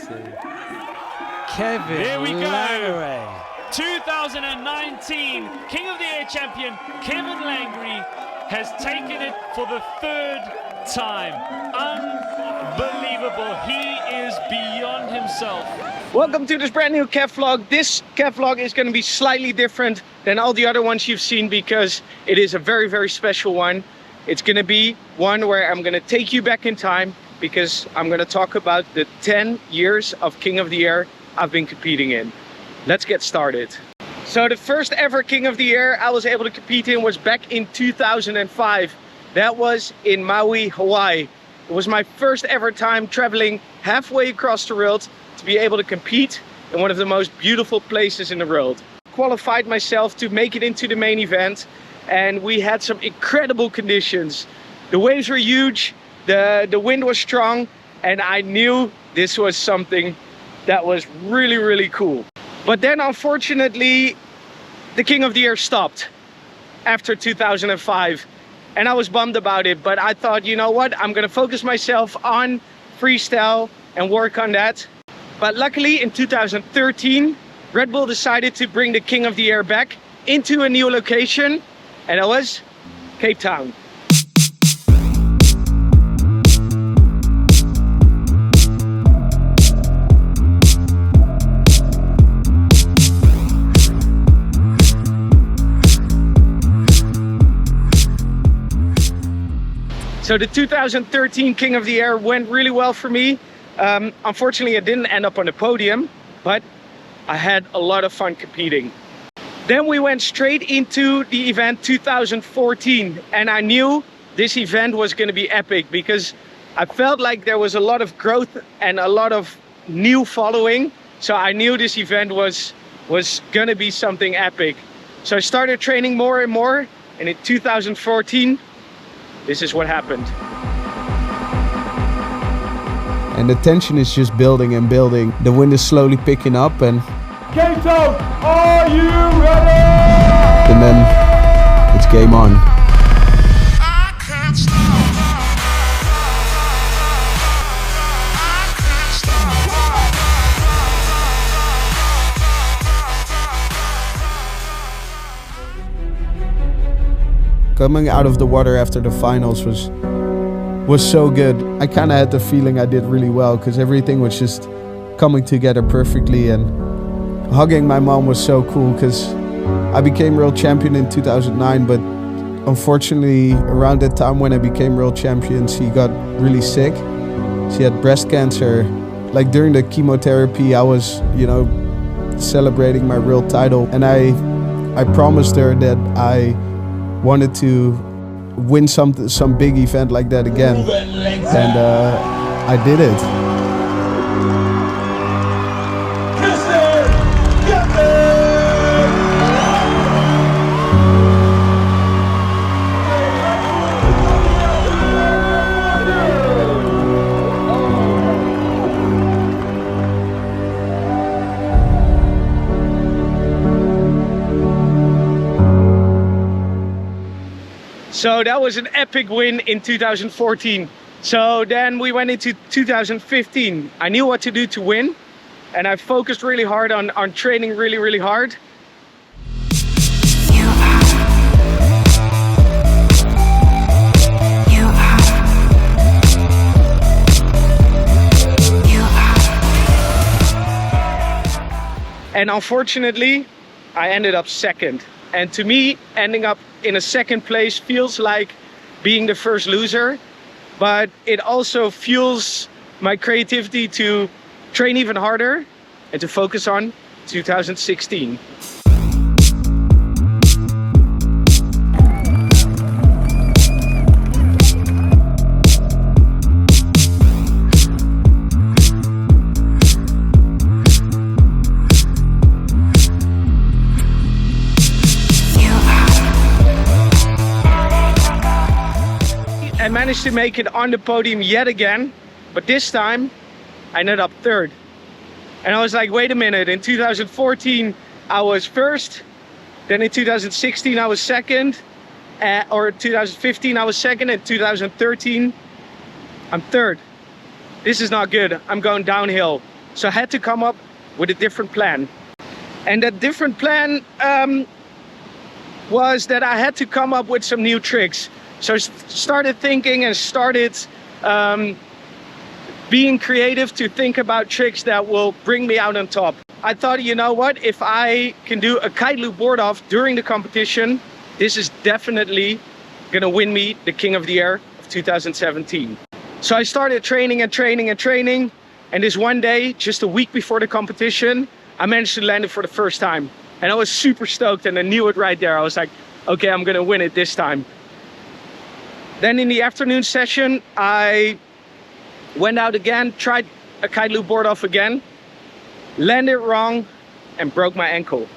see. Kevin There we go. Langeree. 2019 King of the Air champion Kevin Langeree has taken it for the third time. Unbelievable. He is beyond himself. Welcome to this brand new KEV vlog. This KEV vlog is going to be slightly different than all the other ones you've seen because it is a very, very special one. It's going to be one where I'm going to take you back in time because I'm going to talk about the 10 years of King of the Air I've been competing in. Let's get started. So the first ever King of the Air I was able to compete in was back in 2005. That was in Maui, Hawaii. It was my first ever time traveling halfway across the world to be able to compete in one of the most beautiful places in the world. Qualified myself to make it into the main event, and we had some incredible conditions. The waves were huge, the wind was strong, and I knew this was something that was really, really cool. But then unfortunately, the King of the Air stopped after 2005. And I was bummed about it, but I thought, you know what? I'm gonna focus myself on freestyle and work on that. But luckily in 2013, Red Bull decided to bring the King of the Air back into a new location, and that was Cape Town. So the 2013 King of the Air went really well for me. Unfortunately, I didn't end up on the podium, but I had a lot of fun competing. Then we went straight into the event 2014, and I knew this event was going to be epic because I felt like there was a lot of growth and a lot of new following. So I knew this event was going to be something epic. So I started training more and more, and in 2014, this is what happened. And the tension is just building and building. The wind is slowly picking up and... Cape Town, are you ready? And then it's game on. Coming out of the water after the finals was so good. I kind of had the feeling I did really well because everything was just coming together perfectly, and hugging my mom was so cool because I became world champion in 2009, but unfortunately around that time when I became world champion, she got really sick. She had breast cancer. Like during the chemotherapy, I was, you know, celebrating my world title, and I promised her that I wanted to win some big event like that again, and I did it. So that was an epic win in 2014. So then we went into 2015. I knew what to do to win, and I focused really hard on training really, really hard. And unfortunately, I ended up second. And to me, ending up in a second place feels like being the first loser, but it also fuels my creativity to train even harder and to focus on 2016. I managed to make it on the podium yet again, but this time I ended up third. And I was like, wait a minute, in 2014 I was first, then in 2016 I was second, or 2015 I was second, and 2013 I'm third. This is not good, I'm going downhill. So I had to come up with a different plan. And that different plan was that I had to come up with some new tricks. So I started thinking and started being creative to think about tricks that will bring me out on top. I thought, you know what, if I can do a kite loop board off during the competition, this is definitely gonna win me the King of the Air of 2017. So I started training and training and training, and this one day, just a week before the competition, I managed to land it for the first time. And I was super stoked, and I knew it right there. I was like, okay, I'm gonna win it this time. Then in the afternoon session, I went out again, tried a kite loop board off again, landed wrong, and broke my ankle.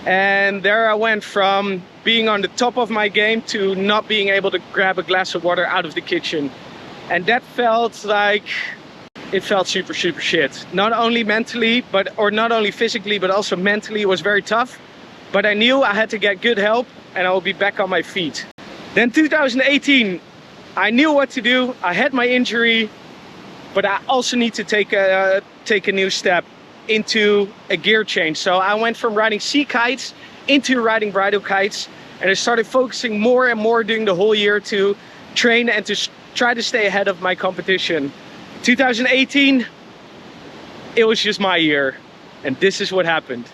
And there I went from being on the top of my game to not being able to grab a glass of water out of the kitchen. And that felt like, it felt super shit. Not only mentally, or not only physically, but also mentally, it was very tough. But I knew I had to get good help and I will be back on my feet. Then 2018, I knew what to do. I had my injury, but I also need to take a new step into a gear change. So I went from riding sea kites into riding bridle kites, and I started focusing more and more during the whole year to train and to try to stay ahead of my competition. 2018, it was just my year, and this is what happened.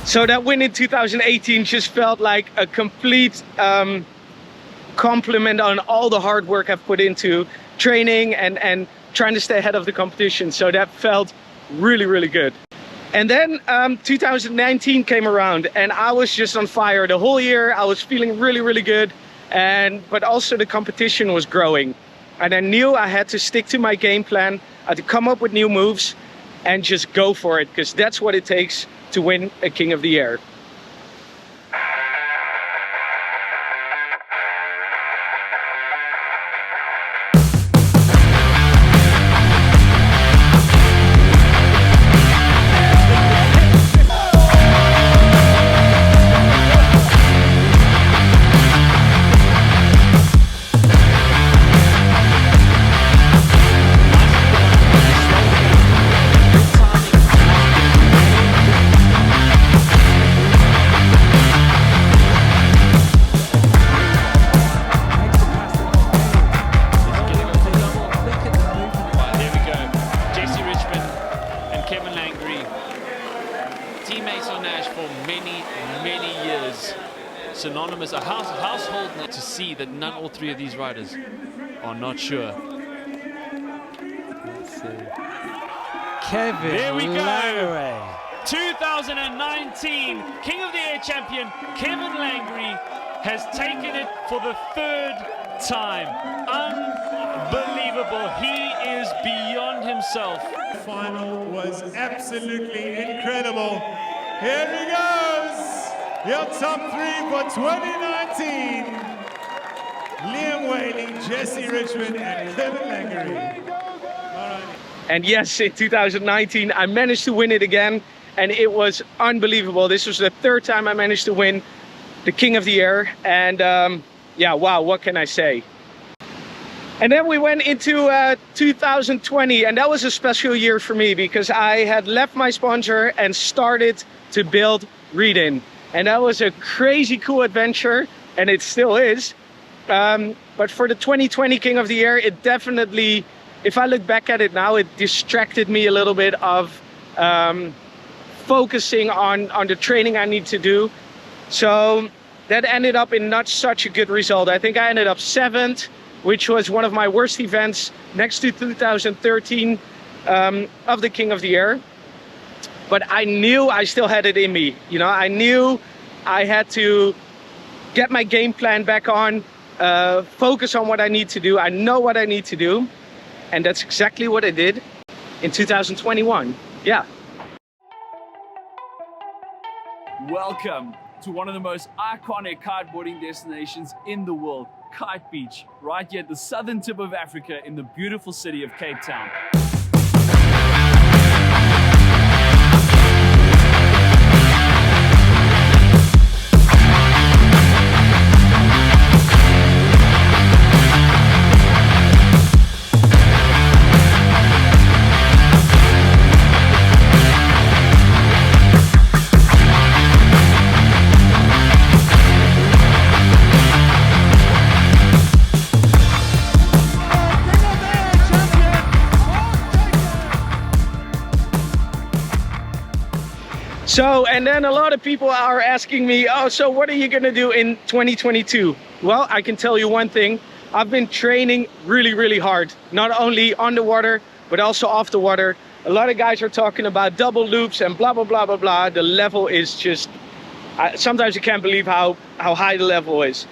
So that win in 2018 just felt like a complete compliment on all the hard work I've put into training and trying to stay ahead of the competition. So that felt really good. And then 2019 came around and I was just on fire the whole year. I was feeling really good, but also the competition was growing. And I knew I had to stick to my game plan. I had to come up with new moves and just go for it, because that's what it takes to win a King of the Air. Synonymous, a household name to see that all three of these riders are not sure. Let's see. Kevin There we go. Langeree. 2019 King of the Air champion Kevin Langeree has taken it for the third time. Unbelievable. He is beyond himself. The final was absolutely incredible. Here he goes. Your top three for 2019. Liam Whaley, Jesse Richmond, and Kevin Langeree. All right. And yes, in 2019, I managed to win it again. And it was unbelievable. This was the third time I managed to win the King of the Air. And yeah, wow, what can I say? And then we went into 2020, and that was a special year for me because I had left my sponsor and started to build Reading. And that was a crazy cool adventure, and it still is. But for the 2020 King of the Air, it definitely, if I look back at it now, it distracted me a little bit of focusing on the training I need to do. So that ended up in not such a good result. I think I ended up 7th, which was one of my worst events next to 2013 of the King of the Air. But I knew I still had it in me. You know, I knew I had to get my game plan back on, focus on what I need to do. I know what I need to do. And that's exactly what I did in 2021. Yeah. Welcome to one of the most iconic kiteboarding destinations in the world, Kite Beach, right here at the southern tip of Africa in the beautiful city of Cape Town. So, and then a lot of people are asking me, oh, so what are you gonna do in 2022? Well, I can tell you one thing. I've been training really, really hard, not only on the water, but also off the water. A lot of guys are talking about double loops and blah, blah, blah, blah, blah. The level is just, sometimes you can't believe how high the level is.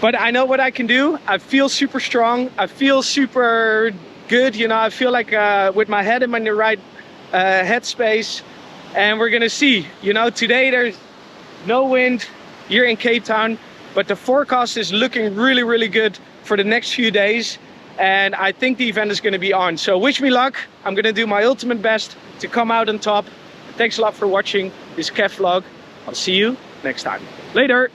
But I know what I can do. I feel super strong. I feel super good. You know, I feel like with my head in the right headspace. And we're gonna see, you know, today there's no wind here in Cape Town, but the forecast is looking really, really good for the next few days. And I think the event is gonna be on. So wish me luck. I'm gonna do my ultimate best to come out on top. Thanks a lot for watching this KEVVLOG. I'll see you next time. Later.